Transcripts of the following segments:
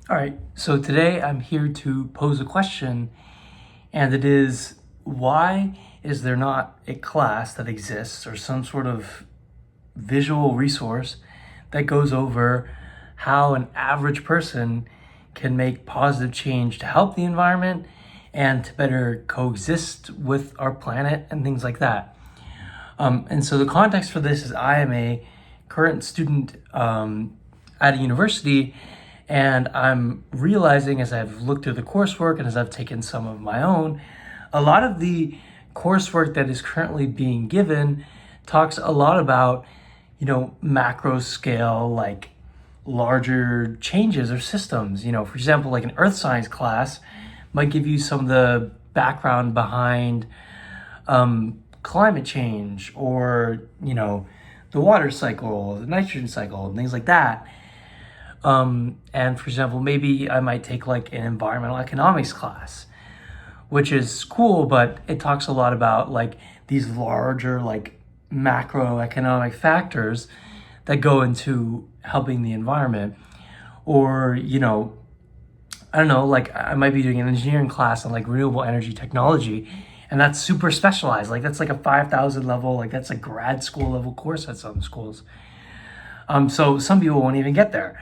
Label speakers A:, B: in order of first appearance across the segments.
A: All right, so today I'm here to pose a question, and it is, why is there not a class that exists or some sort of visual resource that goes over how an average person can make positive change to help the environment and to better coexist with our planet and things like that? And so the context for this is I am a current student at a university, and I'm realizing as I've looked through the coursework and as I've taken some of my own, a lot of the coursework that is currently being given talks a lot about, macro scale, like larger changes or systems. For example, like an earth science class might give you some of the background behind climate change, or, the water cycle, the nitrogen cycle, and things like that. And for example, maybe I might take like an environmental economics class, which is cool, but it talks a lot about like these larger, like macroeconomic factors that go into helping the environment. Or, I don't know, like I might be doing an engineering class on like renewable energy technology, and that's super specialized. Like that's like a 5,000 level, like that's a grad school level course at some schools. So some people won't even get there.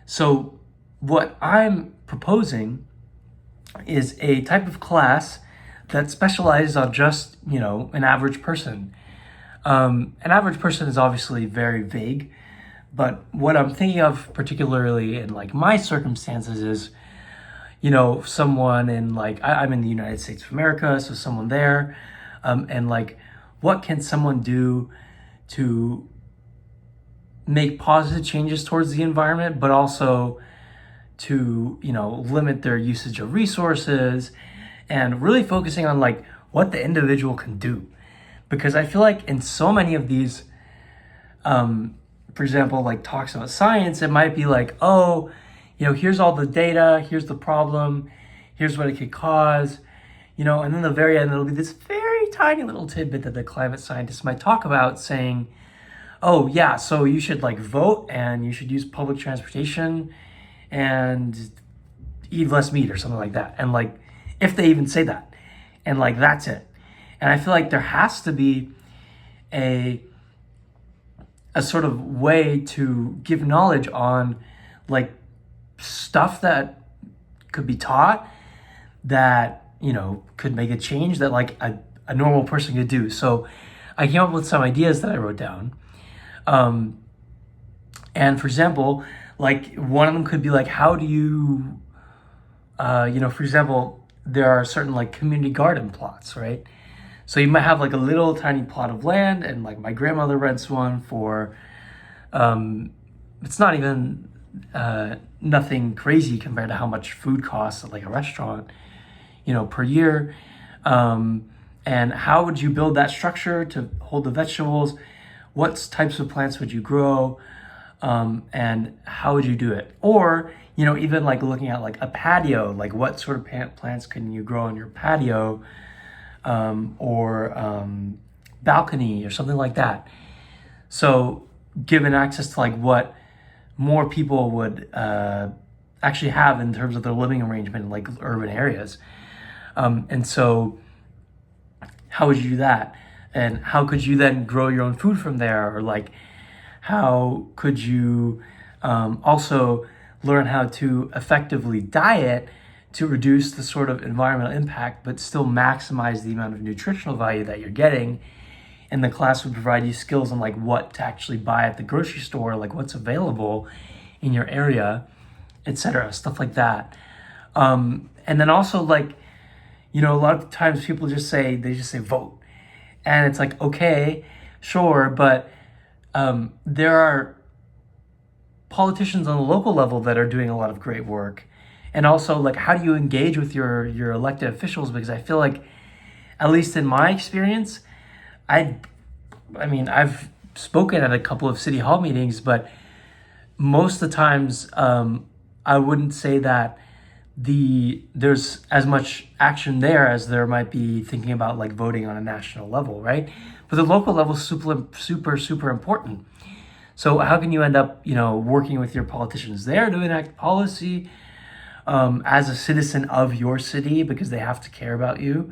A: So what I'm proposing is a type of class that specializes on just, an average person. An average person is obviously very vague, but what I'm thinking of particularly in like my circumstances is, someone in like, I'm in the United States of America, so someone there, and like, what can someone do to make positive changes towards the environment, but also to, limit their usage of resources, and really focusing on like what the individual can do. Because I feel like in so many of these, for example, like talks about science, it might be like, oh, here's all the data, here's the problem, here's what it could cause, and then the very end, it'll be this very tiny little tidbit that the climate scientists might talk about, saying, oh yeah, so you should like vote, and you should use public transportation and eat less meat or something like that. And like, if they even say that, and like, that's it. And I feel like there has to be a sort of way to give knowledge on like stuff that could be taught that, could make a change that like a normal person could do. So I came up with some ideas that I wrote down. And for example, like one of them could be like, how do you, for example, there are certain like community garden plots, right? So you might have like a little tiny plot of land, and like my grandmother rents one for, it's not even, nothing crazy compared to how much food costs at like a restaurant, per year. And how would you build that structure to hold the vegetables? What types of plants would you grow? And how would you do it? Or, even like looking at like a patio, like what sort of plants can you grow on your patio, or balcony or something like that. So given access to like what more people would actually have in terms of their living arrangement in like urban areas. And so how would you do that? And how could you then grow your own food from there? Or like, how could you also learn how to effectively diet to reduce the sort of environmental impact, but still maximize the amount of nutritional value that you're getting? And the class would provide you skills on like what to actually buy at the grocery store, like what's available in your area, etc., stuff like that. And then also like, a lot of times people they just say vote. And it's like, okay, sure, but there are politicians on the local level that are doing a lot of great work. And also, like, how do you engage with your elected officials? Because I feel like, at least in my experience, I've spoken at a couple of city hall meetings, but most of the times, I wouldn't say that there's as much action there as there might be thinking about like voting on a national level, right? But the local level is super, super, super important. So how can you end up, working with your politicians there to enact policy as a citizen of your city because they have to care about you?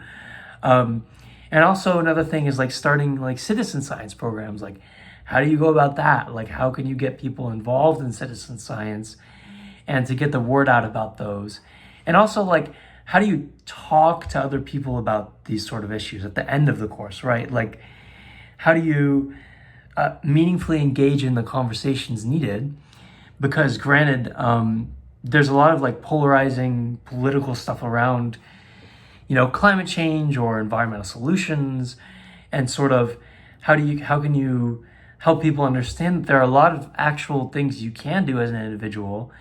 A: And also another thing is like starting like citizen science programs. Like, how do you go about that? Like, how can you get people involved in citizen science and to get the word out about those? And also, like, how do you talk to other people about these sort of issues at the end of the course, right? Like, how do you meaningfully engage in the conversations needed? Because granted, there's a lot of like polarizing political stuff around, climate change or environmental solutions, and sort of how can you help people understand that there are a lot of actual things you can do as an individual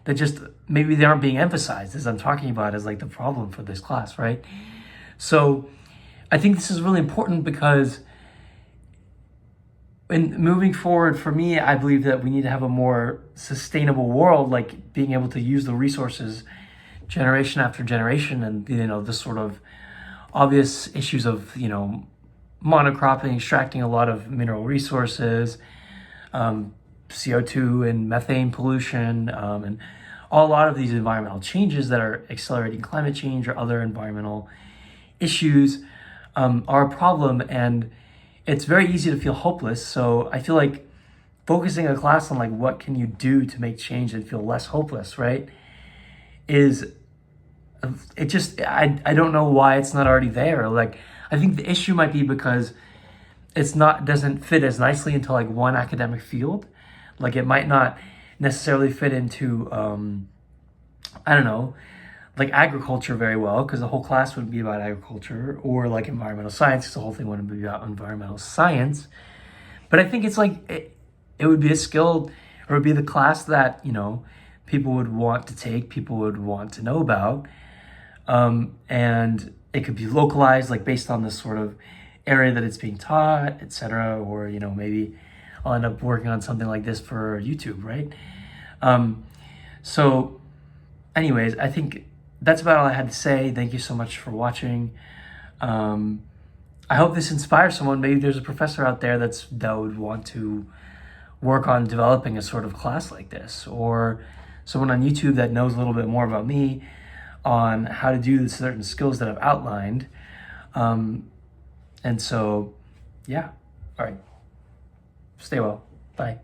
A: that just maybe they aren't being emphasized as I'm talking about as like the problem for this class, right? So I think this is really important because in moving forward for me, I believe that we need to have a more sustainable world, like being able to use the resources generation after generation, and this sort of obvious issues of monocropping, extracting a lot of mineral resources, CO2 and methane pollution, and a lot of these environmental changes that are accelerating climate change or other environmental issues are a problem, and it's very easy to feel hopeless. So I feel like focusing a class on like what can you do to make change and feel less hopeless, right? I don't know why it's not already there. Like, I think the issue might be because doesn't fit as nicely into like one academic field. Like, it might not necessarily fit into I don't know, like agriculture very well, because the whole class would be about agriculture, or like environmental science, because the whole thing wouldn't be about environmental science. But I think it's like it would be a skill, or it would be the class that people would want to take, people would want to know about, and it could be localized, like based on the sort of area that it's being taught, etc. Or maybe I'll end up working on something like this for YouTube, right? So anyways, I think that's about all I had to say. Thank you so much for watching. I hope this inspires someone. Maybe there's a professor out there that would want to work on developing a sort of class like this, or someone on YouTube that knows a little bit more about me on how to do the certain skills that I've outlined. And so, yeah. All right. Stay well. Bye.